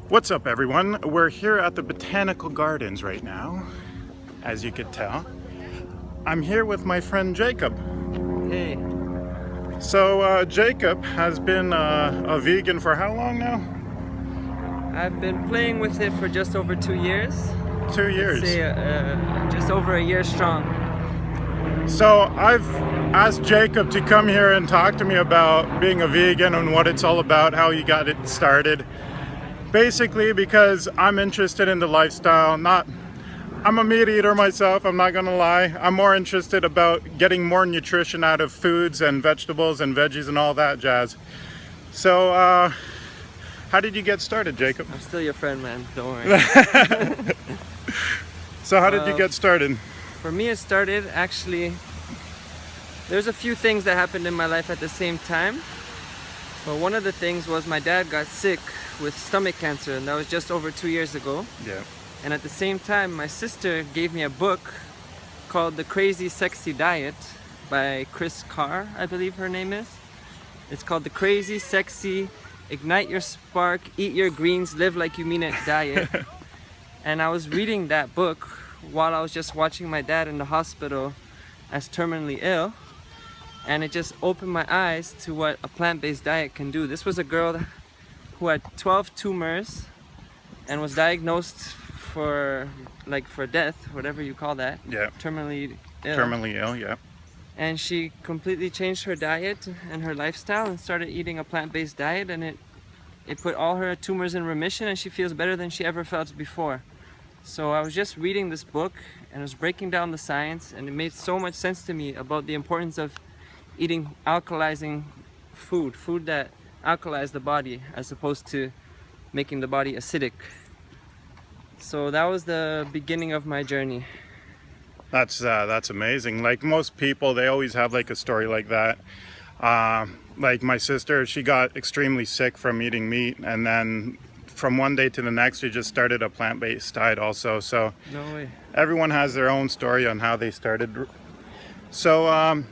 What's up, everyone? We're here at the Botanical Gardens right now, as you could tell. I'm here with my friend Jacob. Hey, So Jacob has been a vegan for how long now? I've been playing with it for just over 2 years. 2 years. Let's say just over a year strong. So I've asked Jacob to come here and talk to me about being a vegan and what it's all about, how you got it started. Basically because I'm interested in the lifestyle. I'm a meat eater myself, I'm not gonna lie. I'm more interested about getting more nutrition out of foods and vegetables and veggies and all that jazz. So how did you get started, Jacob? I'm still your friend, man. Don't worry. So how did you get started? For me, it started actually. There's a few things that happened in my life at the same time. But one of the things was my dad got sick with stomach cancer, and that was just over 2 years ago. Yeah. And at the same time, my sister gave me a book called The Crazy Sexy Diet by Chris Carr, I believe her name is. It's called The Crazy Sexy Ignite Your Spark, Eat Your Greens, Live Like You Mean It Diet. And I was reading that book while I was just watching my dad in the hospital as terminally ill. And it just opened my eyes to what a plant-based diet can do. This was a girl who had 12 tumors and was diagnosed for death, whatever you call that. Yeah. Terminally ill. Terminally ill, yeah. And she completely changed her diet and her lifestyle and started eating a plant-based diet, and it put all her tumors in remission, and she feels better than she ever felt before. So I was just reading this book and I was breaking down the science, and it made so much sense to me about the importance of eating alkalizing food that alkalize the body as opposed to making the body acidic. So that was the beginning of my journey. That's amazing. Like most people, they always have like a story like that. Like my sister, she got extremely sick from eating meat, and then from one day to the next, she just started a plant-based diet also. So No way. everyone has their own story on how they started. So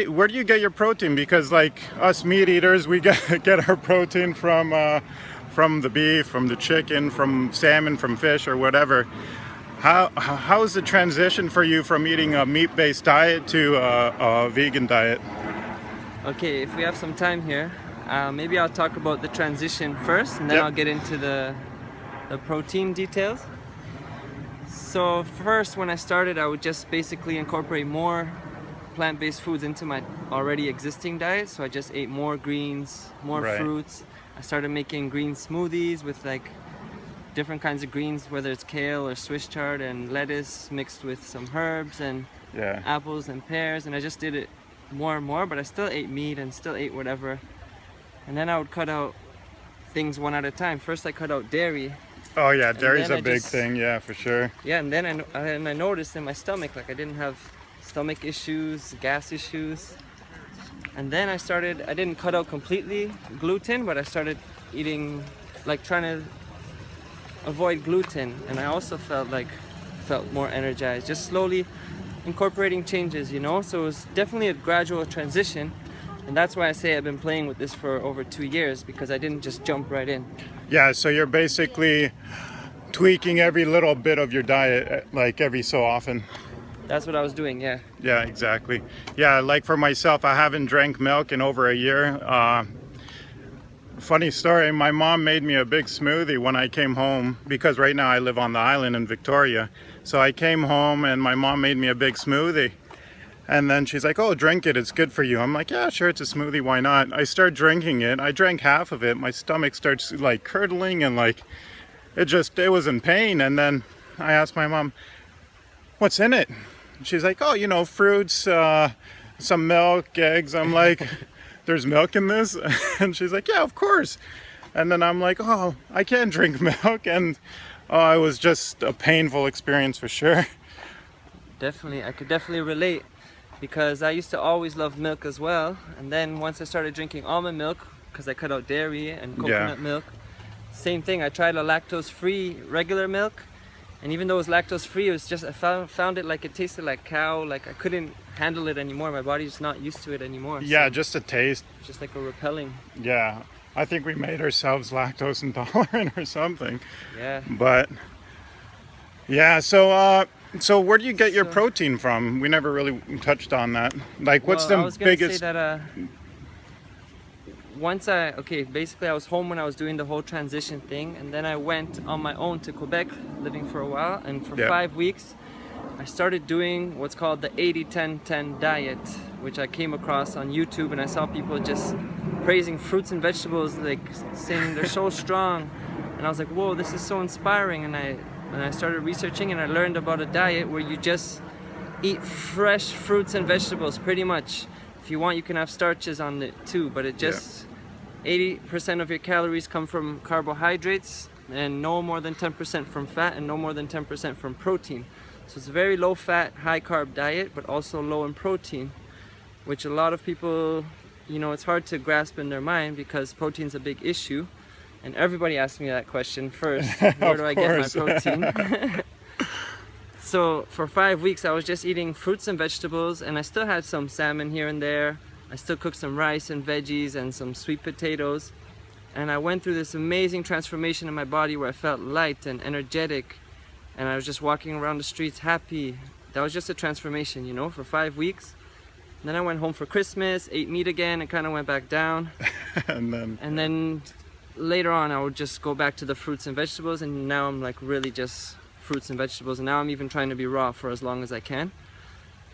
where do you get your protein? Because like us meat eaters, we get our protein from the beef, from the chicken, from salmon, from fish, or whatever. How is the transition for you from eating a meat-based diet to a vegan diet? Okay, if we have some time here, maybe I'll talk about the transition first, and then Yep. I'll get into the protein details. So first, when I started, I would just basically incorporate more plant-based foods into my already existing diet. So I just ate more greens, more Right. fruits. I started making green smoothies with like different kinds of greens, whether it's kale or Swiss chard and lettuce mixed with some herbs and Yeah. apples and pears, and I just did it more and more, but I still ate meat and still ate whatever. And then I would cut out things one at a time. First I cut out dairy. Oh yeah, dairy's then a I big just- thing, yeah, for sure. Yeah, and then I noticed in my stomach, like I didn't have stomach issues, gas issues. And then I didn't cut out completely gluten, but I started eating, like trying to avoid gluten. And I also felt more energized, just slowly incorporating changes, you know? So it was definitely a gradual transition. And that's why I say I've been playing with this for over 2 years, because I didn't just jump right in. Yeah, so you're basically tweaking every little bit of your diet, like every so often. That's what I was doing, yeah. Yeah, exactly. Yeah, like for myself, I haven't drank milk in over a year. Funny story, my mom made me a big smoothie when I came home, because right now I live on the island in Victoria. So I came home and my mom made me a big smoothie. And then she's like, oh, drink it, it's good for you. I'm like, yeah, sure, it's a smoothie, why not? I start drinking it. I drank half of it. My stomach starts like curdling, and like it was in pain. And then I asked my mom, what's in it? She's like, oh, fruits, some milk, eggs. I'm like, there's milk in this? And she's like, yeah, of course. And then I'm like, oh, I can't drink milk. And it was just a painful experience for sure. Definitely, I could definitely relate, because I used to always love milk as well. And then once I started drinking almond milk, because I cut out dairy and coconut milk, same thing. I tried a lactose-free regular milk, and even though it was lactose-free, it was just, I found it like it tasted like cow. Like I couldn't handle it anymore. My body's not used to it anymore. Yeah, So just a taste. it's just like a repelling. Yeah. I think we made ourselves lactose intolerant or something. Yeah. But yeah, so where do you get your So, protein from? We never really touched on that. Like, what's well, I the was gonna say biggest? that basically I was home when I was doing the whole transition thing, and then I went on my own to Quebec, living for a while, and for Yeah. 5 weeks I started doing what's called the 80-10-10 diet, which I came across on YouTube, and I saw people just praising fruits and vegetables, like saying they're so strong, and I was like, whoa, this is so inspiring. And I started researching, and I learned about a diet where you just eat fresh fruits and vegetables pretty much. If you want, you can have starches on it too, but it just 80% of your calories come from carbohydrates, and no more than 10% from fat, and no more than 10% from protein. So it's a very low fat, high carb diet, but also low in protein, which a lot of people, it's hard to grasp in their mind because protein's a big issue. And everybody asks me that question first. Where do I get my protein? So for 5 weeks I was just eating fruits and vegetables, and I still had some salmon here and there. I still cooked some rice and veggies and some sweet potatoes. And I went through this amazing transformation in my body where I felt light and energetic, and I was just walking around the streets happy. That was just a transformation, for 5 weeks. And then I went home for Christmas, ate meat again, and kind of went back down. and then later on I would just go back to the fruits and vegetables, and now I'm like really just fruits and vegetables, and now I'm even trying to be raw for as long as I can,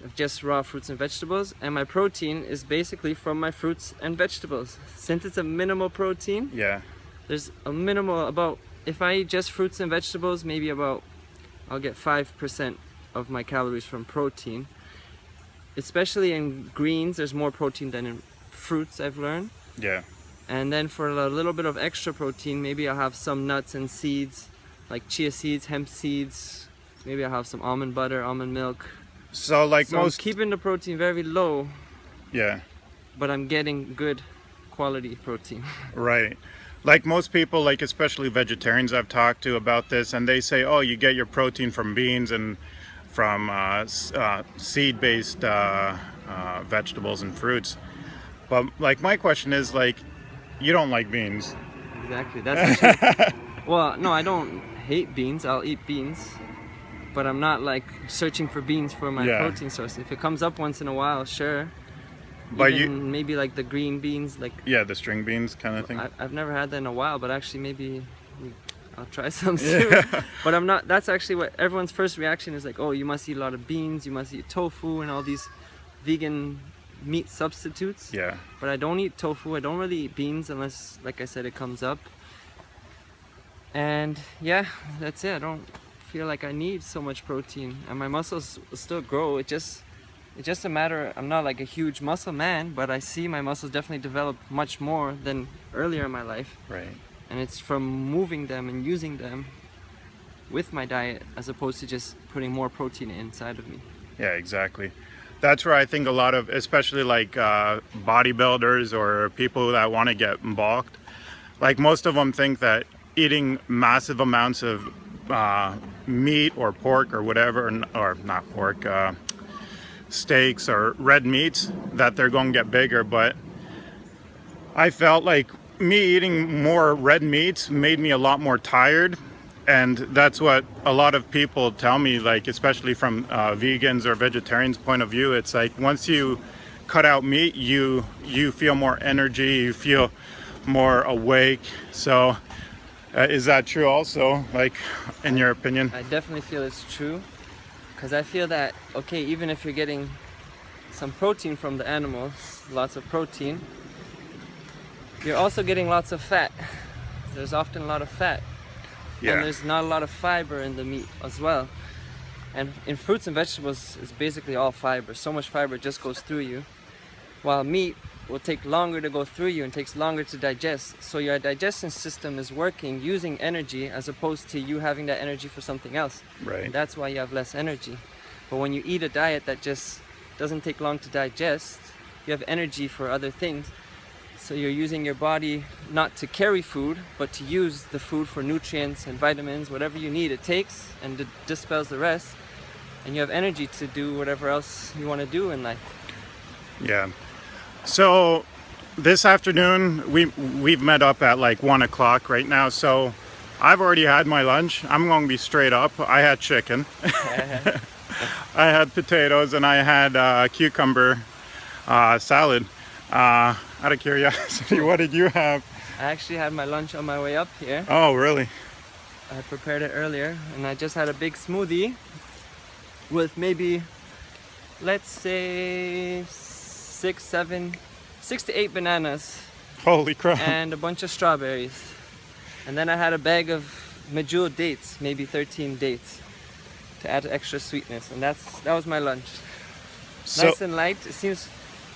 of just raw fruits and vegetables. And my protein is basically from my fruits and vegetables. Since it's a minimal protein, yeah, there's a minimal, about, if I eat just fruits and vegetables, maybe about, I'll get 5% of my calories from protein. Especially in greens, there's more protein than in fruits, I've learned. yeah. And then for a little bit of extra protein, maybe I'll have some nuts and seeds, like chia seeds, hemp seeds. Maybe I'll have some almond butter, almond milk. So like So most, I'm keeping the protein very low, yeah, but I'm getting good quality protein. right. Like most people, like especially vegetarians I've talked to about this, and they say, oh, you get your protein from beans and from seed-based vegetables and fruits. But like my question is, like, you don't like beans. Exactly. That's actually, well, no, I don't hate beans. I'll eat beans, but I'm not like searching for beans for my Yeah. protein source. If it comes up once in a while, sure. But Even maybe like the green beans, like yeah, the string beans kind of thing. I've never had that in a while, but actually maybe I'll try some soon. But I'm not. That's actually what everyone's first reaction is, like, oh, you must eat a lot of beans, you must eat tofu and all these vegan meat substitutes. Yeah, But I don't eat tofu. I don't really eat beans unless, like I said, it comes up. And yeah, that's it. I don't feel like I need so much protein, and my muscles still grow. It's just a matter, I'm not like a huge muscle man, but I see my muscles definitely develop much more than earlier in my life. right. And it's from moving them and using them with my diet, as opposed to just putting more protein inside of me. Yeah, exactly. That's where I think a lot of, especially like bodybuilders or people that want to get bulked, like most of them think that eating massive amounts of meat or pork or whatever, or not pork, steaks or red meats, that they're going to get bigger. But I felt like me eating more red meats made me a lot more tired. And that's what a lot of people tell me, like especially from vegans or vegetarians' point of view. It's like once you cut out meat, you feel more energy, you feel more awake. So is that true also, like in your opinion? I definitely feel it's true, because I feel that, okay, even if you're getting some protein from the animals, lots of protein, you're also getting lots of fat. There's often a lot of fat. Yeah. And there's not a lot of fiber in the meat as well. And in fruits and vegetables, it's basically all fiber. So much fiber just goes through you. While meat will take longer to go through you and takes longer to digest. So your digestion system is working using energy, as opposed to you having that energy for something else. Right. And that's why you have less energy. But when you eat a diet that just doesn't take long to digest, you have energy for other things. So you're using your body not to carry food, but to use the food for nutrients and vitamins, whatever you need it takes, and it dispels the rest. And you have energy to do whatever else you want to do in life. Yeah. So this afternoon we've met up at like 1 o'clock right now, so I've already had my lunch. I'm going to be straight up. I had chicken. I had potatoes, and I had cucumber salad. Out of curiosity, what did you have? I actually had my lunch on my way up here. Oh, really? I prepared it earlier, and I just had a big smoothie with maybe, let's say, 6 to 8 bananas Holy crap. and a bunch of strawberries. And then I had a bag of medjool dates, maybe 13 dates, to add extra sweetness. And that was my lunch. So, Nice and light. It seems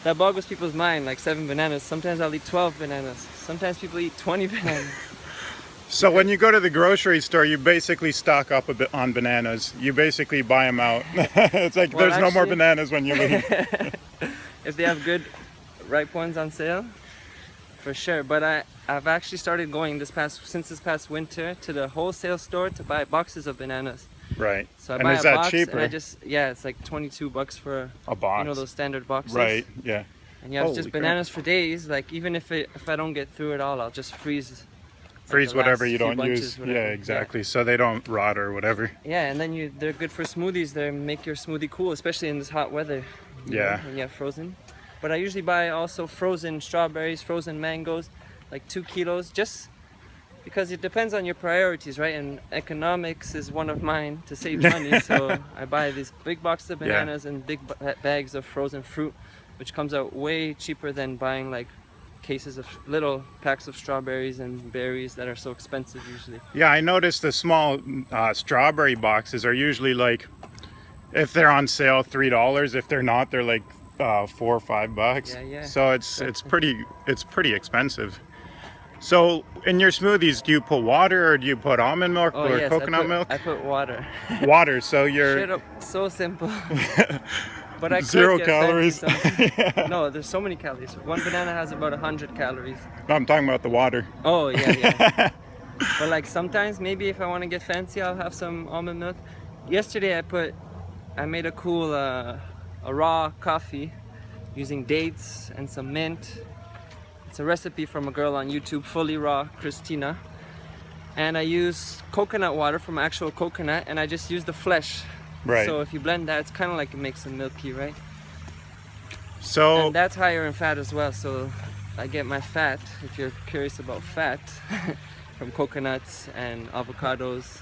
that boggles people's mind, like 7 bananas. Sometimes I'll eat 12 bananas. Sometimes people eat 20 bananas. so when you go to the grocery store, you basically stock up a bit on bananas. You basically buy them out. It's like Well, there's no more actually- bananas when you leave. If they have good ripe ones on sale, for sure. But I've actually started going since this past winter to the wholesale store to buy boxes of bananas. Right. So I And buy is a that box cheaper? and I just it's like $22 for A box. you know those standard boxes. Right, yeah. And you have Holy just crap. bananas for days. Like even if I don't get through it all, I'll just freeze. Freeze the whatever last you few don't bunches, use. whatever. Yeah, exactly. So they don't rot or whatever. Yeah, and then they're good for smoothies. They make your smoothie cool, especially in this hot weather. you Yeah. know, when you have frozen. But I usually buy also frozen strawberries, frozen mangoes, like 2 kilos, just because it depends on your priorities, right? And economics is one of mine to save money. So I buy these big boxes of bananas and big bags of frozen fruit, which comes out way cheaper than buying like cases of little packs of strawberries and berries that are so expensive usually. Yeah, I noticed the small strawberry boxes are usually like, if they're on sale, $3. If they're not, they're like $4 or $5. Yeah. So it's pretty expensive. So in your smoothies, do you put water or do you put almond milk or Yes, coconut milk? I put water. Water. So you're Straight up, so simple. But I could 0 get calories. fancy something. Yeah. No, there's so many calories. One banana has about 100 calories. No, I'm talking about the water. Oh yeah. But like sometimes maybe if I want to get fancy, I'll have some almond milk. Yesterday I made a cool a raw coffee using dates and some mint. It's a recipe from a girl on YouTube, Fully Raw Christina. And I use coconut water from actual coconut, and I just use the flesh. Right. So if you blend that, it's kind of like it makes it milky, right? So And that's higher in fat as well. So I get my fat, if you're curious about fat, from coconuts and avocados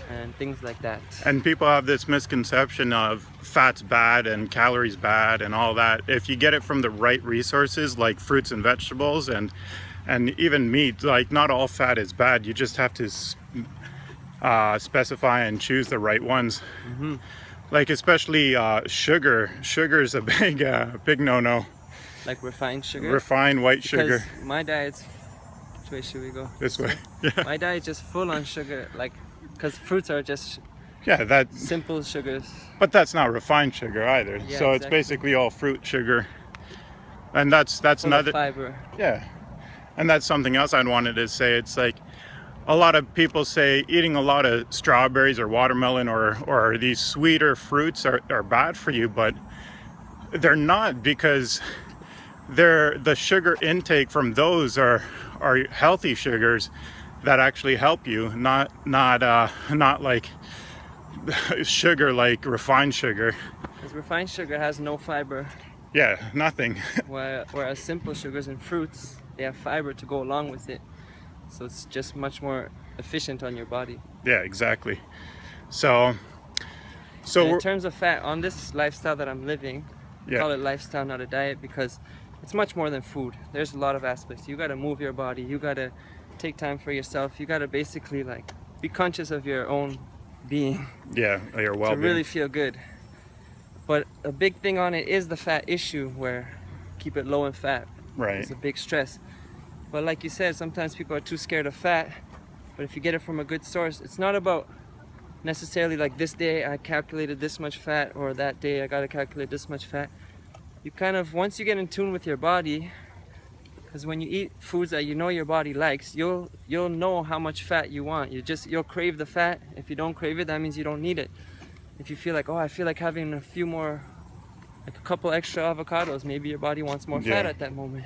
and things like that. and people have this misconception of fat's bad and calories bad and all that. If you get it from the right resources like fruits and vegetables and even meat, like not all fat is bad. You just have to specify and choose the right ones. Mm-hmm. Like especially sugar. Sugar is a big no-no. Like refined sugar. Refined white Because sugar. my diet's, which way should we go? This way. Yeah. My diet's just full on sugar, like, because fruits are just Yeah, that. simple sugars. But that's not refined sugar either. Yeah, So it's exactly. basically all fruit sugar. And that's Full of another. fiber. Yeah. And that's something else I wanted to say. It's like a lot of people say eating a lot of strawberries or watermelon or these sweeter fruits are bad for you, but they're not, because the sugar intake from those are healthy sugars that actually help you, not like sugar, like refined sugar. Because refined sugar has no fiber, Yeah, nothing. whereas simple sugars and fruits, they have fiber to go along with it. So it's just much more efficient on your body. Yeah, exactly. So And in we're, terms of fat, on this lifestyle that I'm living, I Yeah. call it lifestyle, not a diet, because it's much more than food. There's a lot of aspects. You gotta move your body, you gotta take time for yourself, you gotta basically like be conscious of your own being yeah, your to well-being. really feel good. But a big thing on it is the fat issue, where keep it low in fat. Right. It's a big stress. But like you said, sometimes people are too scared of fat. But if you get it from a good source, it's not about necessarily like this day I calculated this much fat, or that day I gotta calculate this much fat. You kind of, once you get in tune with your body, because when you eat foods that you know your body likes, you'll know how much fat you want. You'll crave the fat. If you don't crave it, that means you don't need it. If you feel like, oh, I feel like having a few more, like a couple extra avocados, maybe your body wants more fat Yeah. at that moment.